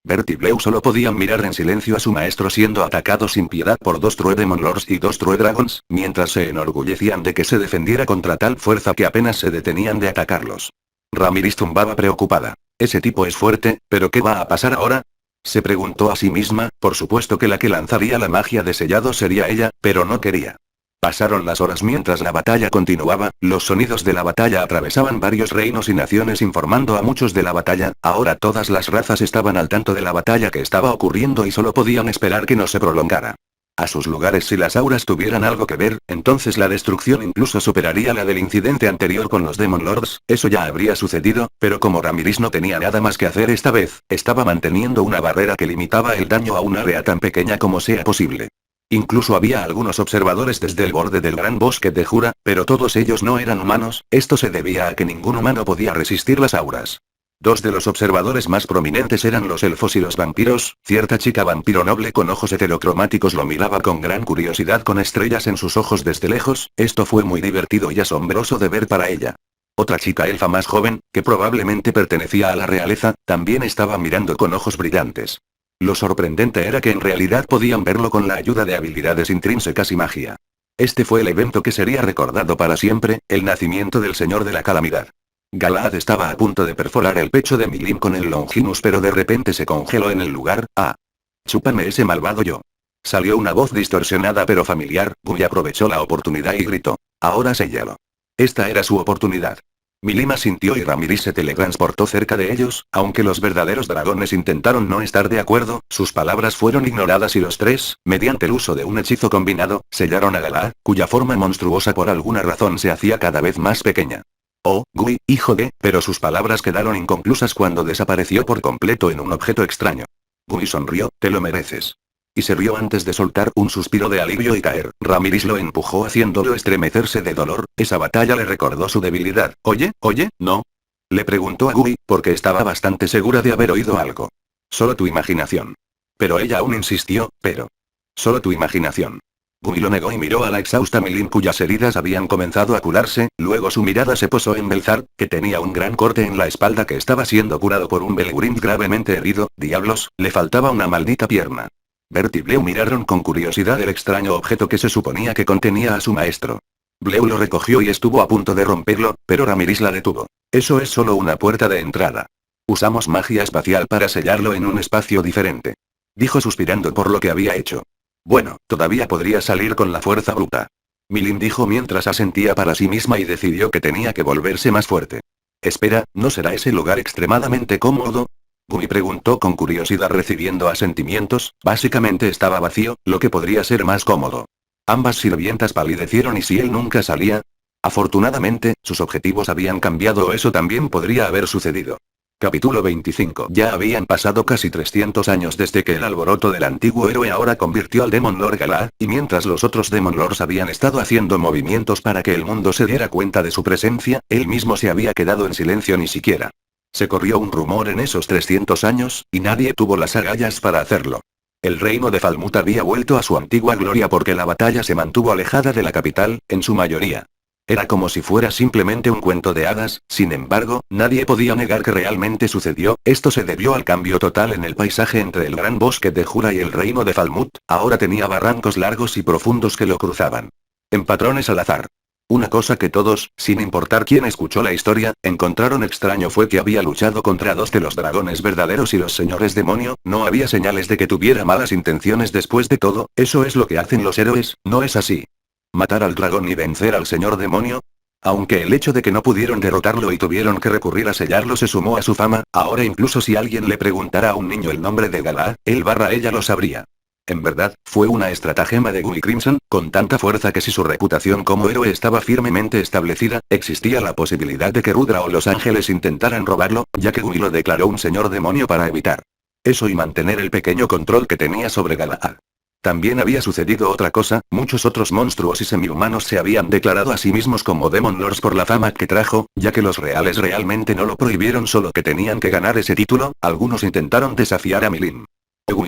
Bert y Bleu solo podían mirar en silencio a su maestro siendo atacado sin piedad por dos True Demon Lords y dos True Dragons, mientras se enorgullecían de que se defendiera contra tal fuerza que apenas se detenían de atacarlos. Ramiris zumbaba preocupada. Ese tipo es fuerte, pero ¿qué va a pasar ahora? Se preguntó a sí misma, por supuesto que la que lanzaría la magia de sellado sería ella, pero no quería. Pasaron las horas mientras la batalla continuaba, los sonidos de la batalla atravesaban varios reinos y naciones informando a muchos de la batalla, ahora todas las razas estaban al tanto de la batalla que estaba ocurriendo y solo podían esperar que no se prolongara. A sus lugares si las auras tuvieran algo que ver, entonces la destrucción incluso superaría la del incidente anterior con los Demon Lords, eso ya habría sucedido, pero como Ramiris no tenía nada más que hacer esta vez, estaba manteniendo una barrera que limitaba el daño a un área tan pequeña como sea posible. Incluso había algunos observadores desde el borde del gran bosque de Jura, pero todos ellos no eran humanos, esto se debía a que ningún humano podía resistir las auras. Dos de los observadores más prominentes eran los elfos y los vampiros, cierta chica vampiro noble con ojos heterocromáticos lo miraba con gran curiosidad con estrellas en sus ojos desde lejos, esto fue muy divertido y asombroso de ver para ella. Otra chica elfa más joven, que probablemente pertenecía a la realeza, también estaba mirando con ojos brillantes. Lo sorprendente era que en realidad podían verlo con la ayuda de habilidades intrínsecas y magia. Este fue el evento que sería recordado para siempre, el nacimiento del Señor de la Calamidad. Galahad estaba a punto de perforar el pecho de Milim con el Longinus pero de repente se congeló en el lugar. ¡Ah! ¡Chúpame ese malvado yo! Salió una voz distorsionada pero familiar, Guy aprovechó la oportunidad y gritó. Ahora séllalo. Esta era su oportunidad. Milim asintió y Ramiris se teletransportó cerca de ellos, aunque los verdaderos dragones intentaron no estar de acuerdo, sus palabras fueron ignoradas y los tres, mediante el uso de un hechizo combinado, sellaron a Galahad, cuya forma monstruosa por alguna razón se hacía cada vez más pequeña. Oh, Guy, hijo de, pero sus palabras quedaron inconclusas cuando desapareció por completo en un objeto extraño. Guy sonrió, te lo mereces. Y se rió antes de soltar un suspiro de alivio y caer. Ramiris lo empujó haciéndolo estremecerse de dolor, esa batalla le recordó su debilidad. Oye, ¿no? Le preguntó a Guy, porque estaba bastante segura de haber oído algo. Solo tu imaginación. Pero ella aún insistió, pero. Solo tu imaginación. Guy lo negó y miró a la exhausta Milim cuyas heridas habían comenzado a curarse, luego su mirada se posó en Belzar, que tenía un gran corte en la espalda que estaba siendo curado por un Belgurind gravemente herido, diablos, le faltaba una maldita pierna. Bert y Bleu miraron con curiosidad el extraño objeto que se suponía que contenía a su maestro. Bleu lo recogió y estuvo a punto de romperlo, pero Ramiris la detuvo. Eso es solo una puerta de entrada. Usamos magia espacial para sellarlo en un espacio diferente. Dijo suspirando por lo que había hecho. Bueno, todavía podría salir con la fuerza bruta. Milim dijo mientras asentía para sí misma y decidió que tenía que volverse más fuerte. Espera, ¿no será ese lugar extremadamente cómodo? Guy preguntó con curiosidad recibiendo asentimientos, básicamente estaba vacío, lo que podría ser más cómodo. Ambas sirvientas palidecieron y si él nunca salía. Afortunadamente, sus objetivos habían cambiado o eso también podría haber sucedido. Capítulo 25. Ya habían pasado casi 300 años desde que el alboroto del antiguo héroe ahora convirtió al Demon Lord Galahad, y mientras los otros Demon Lords habían estado haciendo movimientos para que el mundo se diera cuenta de su presencia, él mismo se había quedado en silencio ni siquiera. Se corrió un rumor en esos 300 años, y nadie tuvo las agallas para hacerlo. El reino de Falmut había vuelto a su antigua gloria porque la batalla se mantuvo alejada de la capital, en su mayoría. Era como si fuera simplemente un cuento de hadas, sin embargo, nadie podía negar que realmente sucedió, esto se debió al cambio total en el paisaje entre el gran bosque de Jura y el reino de Falmut, ahora tenía barrancos largos y profundos que lo cruzaban. En patrones al azar. Una cosa que todos, sin importar quién escuchó la historia, encontraron extraño fue que había luchado contra dos de los dragones verdaderos y los señores demonio, no había señales de que tuviera malas intenciones después de todo, eso es lo que hacen los héroes, ¿no es así? ¿Matar al dragón y vencer al señor demonio? Aunque el hecho de que no pudieron derrotarlo y tuvieron que recurrir a sellarlo se sumó a su fama, ahora incluso si alguien le preguntara a un niño el nombre de Galahad, ella lo sabría. En verdad, fue una estratagema de Guy Crimson, con tanta fuerza que si su reputación como héroe estaba firmemente establecida, existía la posibilidad de que Rudra o los ángeles intentaran robarlo, ya que Guy lo declaró un señor demonio para evitar eso y mantener el pequeño control que tenía sobre Galahad. También había sucedido otra cosa, muchos otros monstruos y semihumanos se habían declarado a sí mismos como Demon Lords por la fama que trajo, ya que los reales realmente no lo prohibieron solo que tenían que ganar ese título, algunos intentaron desafiar a Milim.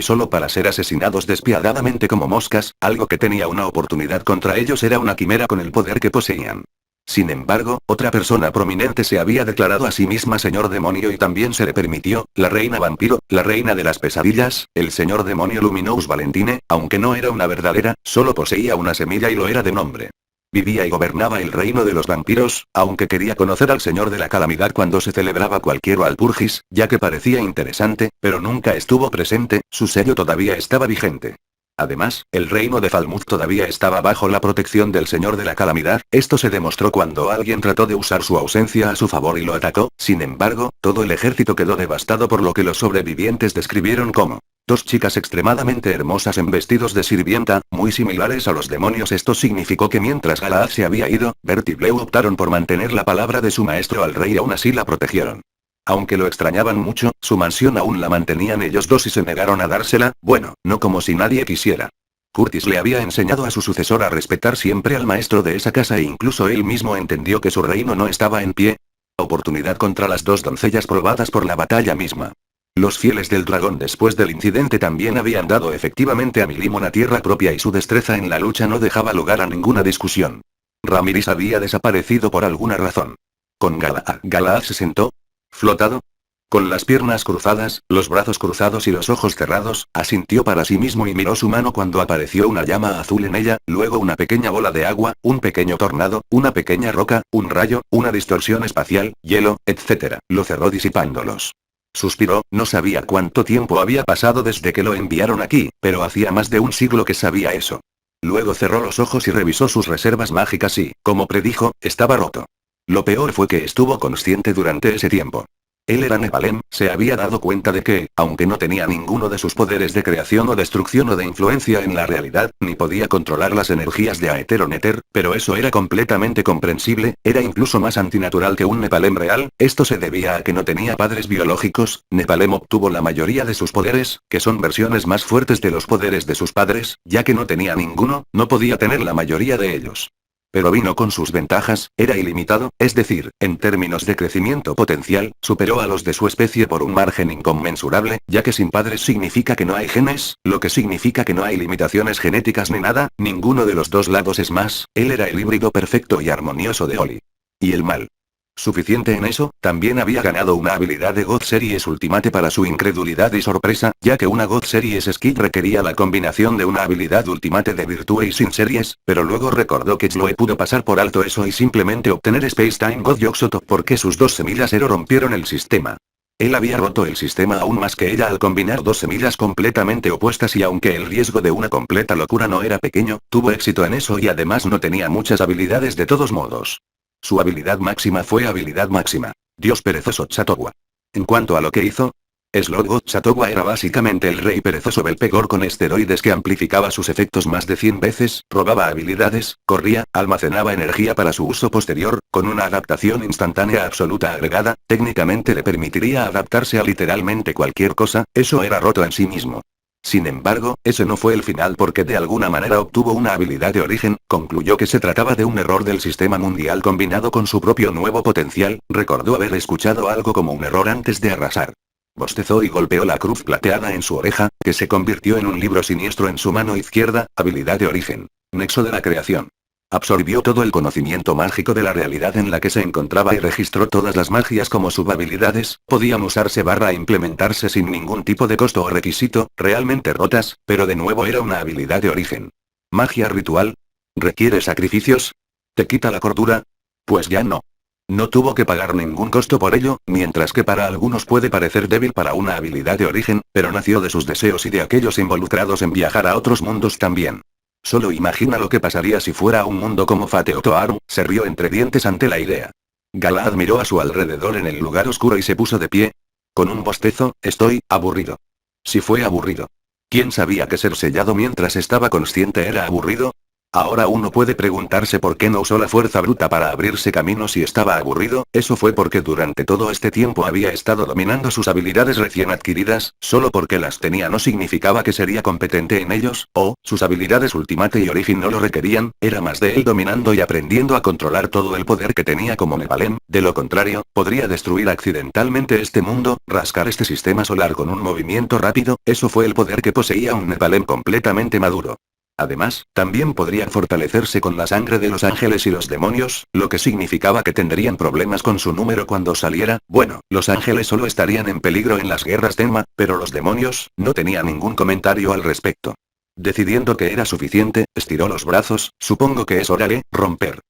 Y solo para ser asesinados despiadadamente como moscas, algo que tenía una oportunidad contra ellos era una quimera con el poder que poseían. Sin embargo, otra persona prominente se había declarado a sí misma señor demonio y también se le permitió, la reina vampiro, la reina de las pesadillas, el señor demonio Luminous Valentine, aunque no era una verdadera, solo poseía una semilla y lo era de un hombre. Vivía y gobernaba el reino de los vampiros, aunque quería conocer al señor de la calamidad cuando se celebraba cualquier Walpurgis, ya que parecía interesante, pero nunca estuvo presente, su sello todavía estaba vigente. Además, el reino de Falmouth todavía estaba bajo la protección del Señor de la Calamidad, esto se demostró cuando alguien trató de usar su ausencia a su favor y lo atacó, sin embargo, todo el ejército quedó devastado por lo que los sobrevivientes describieron como dos chicas extremadamente hermosas en vestidos de sirvienta, muy similares a los demonios. Esto significó que mientras Galahad se había ido, Bert y Bleu optaron por mantener la palabra de su maestro al rey y aún así la protegieron. Aunque lo extrañaban mucho, su mansión aún la mantenían ellos dos y se negaron a dársela, bueno, no como si nadie quisiera. Curtis le había enseñado a su sucesor a respetar siempre al maestro de esa casa e incluso él mismo entendió que su reino no estaba en pie. Oportunidad contra las dos doncellas probadas por la batalla misma. Los fieles del dragón después del incidente también habían dado efectivamente a Milimon a tierra propia y su destreza en la lucha no dejaba lugar a ninguna discusión. Ramiris había desaparecido por alguna razón. Con Galahad se sentó, flotado, con las piernas cruzadas, los brazos cruzados y los ojos cerrados, asintió para sí mismo y miró su mano cuando apareció una llama azul en ella, luego una pequeña bola de agua, un pequeño tornado, una pequeña roca, un rayo, una distorsión espacial, hielo, etc. Lo cerró disipándolos. Suspiró, no sabía cuánto tiempo había pasado desde que lo enviaron aquí, pero hacía más de un siglo que sabía eso. Luego cerró los ojos y revisó sus reservas mágicas y, como predijo, estaba roto. Lo peor fue que estuvo consciente durante ese tiempo. Él era Nephalem, se había dado cuenta de que, aunque no tenía ninguno de sus poderes de creación o destrucción o de influencia en la realidad, ni podía controlar las energías de Aether o Nether, pero eso era completamente comprensible, era incluso más antinatural que un Nephalem real, esto se debía a que no tenía padres biológicos. Nephalem obtuvo la mayoría de sus poderes, que son versiones más fuertes de los poderes de sus padres, ya que no tenía ninguno, no podía tener la mayoría de ellos. Pero vino con sus ventajas, era ilimitado, es decir, en términos de crecimiento potencial, superó a los de su especie por un margen inconmensurable, ya que sin padres significa que no hay genes, lo que significa que no hay limitaciones genéticas ni nada, ninguno de los dos lados es más, él era el híbrido perfecto y armonioso de Oli. Y el mal. Suficiente en eso, también había ganado una habilidad de God Series Ultimate para su incredulidad y sorpresa, ya que una God Series Skill requería la combinación de una habilidad Ultimate de Virtue y Sin Series, pero luego recordó que Chloe pudo pasar por alto eso y simplemente obtener Space Time God Yoxoto porque sus dos semillas Ero rompieron el sistema. Él había roto el sistema aún más que ella al combinar dos semillas completamente opuestas y aunque el riesgo de una completa locura no era pequeño, tuvo éxito en eso y además no tenía muchas habilidades de todos modos. Su habilidad máxima fue habilidad máxima. Dios perezoso Chatogua. En cuanto a lo que hizo, Slotgod Chatogua era básicamente el rey perezoso Belpegor con esteroides que amplificaba sus efectos más de 100 veces, robaba habilidades, corría, almacenaba energía para su uso posterior, con una adaptación instantánea absoluta agregada, técnicamente le permitiría adaptarse a literalmente cualquier cosa, eso era roto en sí mismo. Sin embargo, ese no fue el final porque de alguna manera obtuvo una habilidad de origen, concluyó que se trataba de un error del sistema mundial combinado con su propio nuevo potencial, recordó haber escuchado algo como un error antes de arrasar. Bostezó y golpeó la cruz plateada en su oreja, que se convirtió en un libro siniestro en su mano izquierda, habilidad de origen. Nexo de la creación. Absorbió todo el conocimiento mágico de la realidad en la que se encontraba y registró todas las magias como subhabilidades, podían usarse / implementarse sin ningún tipo de costo o requisito, realmente rotas, pero de nuevo era una habilidad de origen. Magia ritual. ¿Requiere sacrificios? ¿Te quita la cordura? Pues ya no. No tuvo que pagar ningún costo por ello, mientras que para algunos puede parecer débil para una habilidad de origen, pero nació de sus deseos y de aquellos involucrados en viajar a otros mundos también. Solo imagina lo que pasaría si fuera un mundo como Fate o Toaru, se rió entre dientes ante la idea. Galahad miró a su alrededor en el lugar oscuro y se puso de pie. Con un bostezo, estoy aburrido. Si fue aburrido. ¿Quién sabía que ser sellado mientras estaba consciente era aburrido? Ahora uno puede preguntarse por qué no usó la fuerza bruta para abrirse camino si estaba aburrido, eso fue porque durante todo este tiempo había estado dominando sus habilidades recién adquiridas, solo porque las tenía no significaba que sería competente en ellos, o, sus habilidades Ultimate y Origin no lo requerían, era más de él dominando y aprendiendo a controlar todo el poder que tenía como Nephalem, de lo contrario, podría destruir accidentalmente este mundo, rascar este sistema solar con un movimiento rápido, eso fue el poder que poseía un Nephalem completamente maduro. Además, también podría fortalecerse con la sangre de los ángeles y los demonios, lo que significaba que tendrían problemas con su número cuando saliera. Bueno, los ángeles solo estarían en peligro en las guerras Tenma, pero los demonios, no tenía ningún comentario al respecto. Decidiendo que era suficiente, estiró los brazos. Supongo que es hora de romper.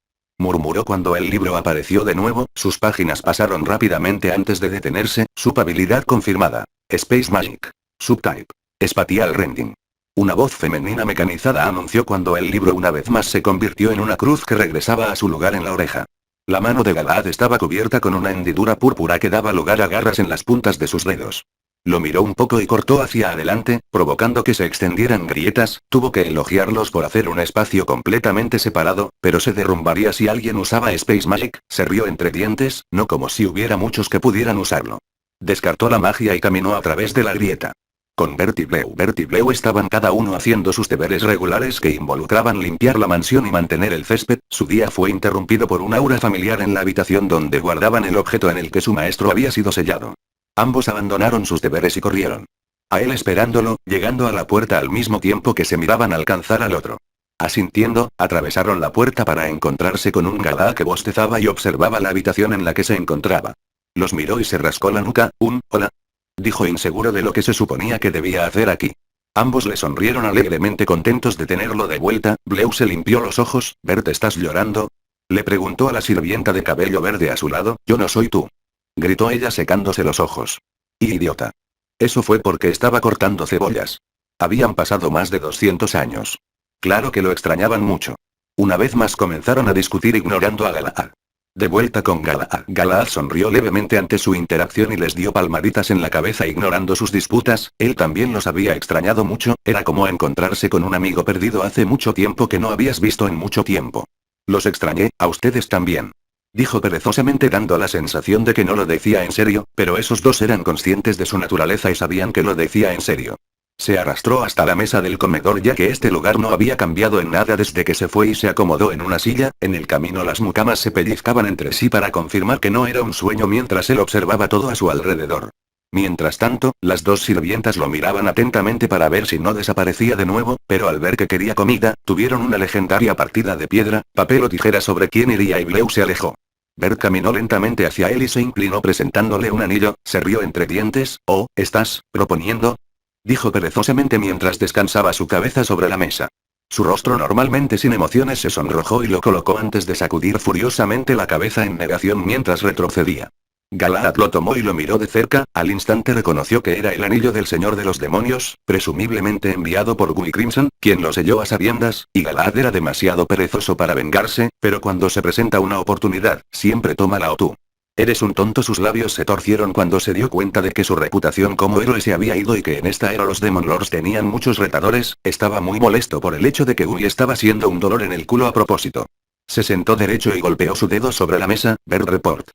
Murmuró cuando el libro apareció de nuevo. Sus páginas pasaron rápidamente antes de detenerse. Subhabilidad confirmada. Space Magic. Subtype. Spatial Rending. Una voz femenina mecanizada anunció cuando el libro una vez más se convirtió en una cruz que regresaba a su lugar en la oreja. La mano de Galahad estaba cubierta con una hendidura púrpura que daba lugar a garras en las puntas de sus dedos. Lo miró un poco y cortó hacia adelante, provocando que se extendieran grietas. Tuvo que elogiarlos por hacer un espacio completamente separado, pero se derrumbaría si alguien usaba Space Magic. Se rió entre dientes, no como si hubiera muchos que pudieran usarlo. Descartó la magia y caminó a través de la grieta. Con Bert y Bleu estaban cada uno haciendo sus deberes regulares que involucraban limpiar la mansión y mantener el césped. Su día fue interrumpido por una aura familiar en la habitación donde guardaban el objeto en el que su maestro había sido sellado. Ambos abandonaron sus deberes y corrieron. A él esperándolo, llegando a la puerta al mismo tiempo que se miraban alcanzar al otro. Asintiendo, atravesaron la puerta para encontrarse con un Galahad que bostezaba y observaba la habitación en la que se encontraba. Los miró y se rascó la nuca. Hola. Dijo inseguro de lo que se suponía que debía hacer aquí. Ambos le sonrieron alegremente contentos de tenerlo de vuelta. Bleu se limpió los ojos. ¿Bert, estás llorando? Le preguntó a la sirvienta de cabello verde a su lado. Yo no soy tú. Gritó ella secándose los ojos. Idiota. Eso fue porque estaba cortando cebollas. Habían pasado más de 200 años. Claro que lo extrañaban mucho. Una vez más comenzaron a discutir ignorando a Galahad. De vuelta con Galahad. Galahad sonrió levemente ante su interacción y les dio palmaditas en la cabeza ignorando sus disputas. Él también los había extrañado mucho. Era como encontrarse con un amigo perdido hace mucho tiempo que no habías visto en mucho tiempo. Los extrañé, a ustedes también. Dijo perezosamente dando la sensación de que no lo decía en serio, pero esos dos eran conscientes de su naturaleza y sabían que lo decía en serio. Se arrastró hasta la mesa del comedor ya que este lugar no había cambiado en nada desde que se fue y se acomodó en una silla. En el camino las mucamas se pellizcaban entre sí para confirmar que no era un sueño mientras él observaba todo a su alrededor. Mientras tanto, las dos sirvientas lo miraban atentamente para ver si no desaparecía de nuevo, pero al ver que quería comida, tuvieron una legendaria partida de piedra, papel o tijera sobre quién iría y Bleu se alejó. Bert caminó lentamente hacia él y se inclinó presentándole un anillo. Se rió entre dientes. Oh, ¿estás proponiendo? Dijo perezosamente mientras descansaba su cabeza sobre la mesa. Su rostro normalmente sin emociones se sonrojó y lo colocó antes de sacudir furiosamente la cabeza en negación mientras retrocedía. Galahad lo tomó y lo miró de cerca. Al instante reconoció que era el anillo del Señor de los Demonios, presumiblemente enviado por Guy Crimson, quien lo selló a sabiendas, y Galahad era demasiado perezoso para vengarse, pero cuando se presenta una oportunidad, siempre tómala o tú. Eres un tonto. Sus labios se torcieron cuando se dio cuenta de que su reputación como héroe se había ido y que en esta era los Demon Lords tenían muchos retadores. Estaba muy molesto por el hecho de que Guy estaba siendo un dolor en el culo a propósito. Se sentó derecho y golpeó su dedo sobre la mesa. Bert Report.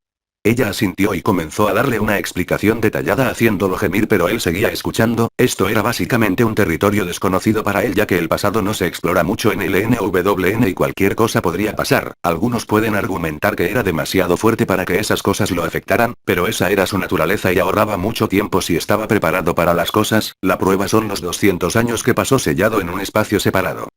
Ella asintió y comenzó a darle una explicación detallada haciéndolo gemir, pero él seguía escuchando. Esto era básicamente un territorio desconocido para él ya que el pasado no se explora mucho en el NWN y cualquier cosa podría pasar. Algunos pueden argumentar que era demasiado fuerte para que esas cosas lo afectaran, pero esa era su naturaleza y ahorraba mucho tiempo si estaba preparado para las cosas. La prueba son los 200 años que pasó sellado en un espacio separado.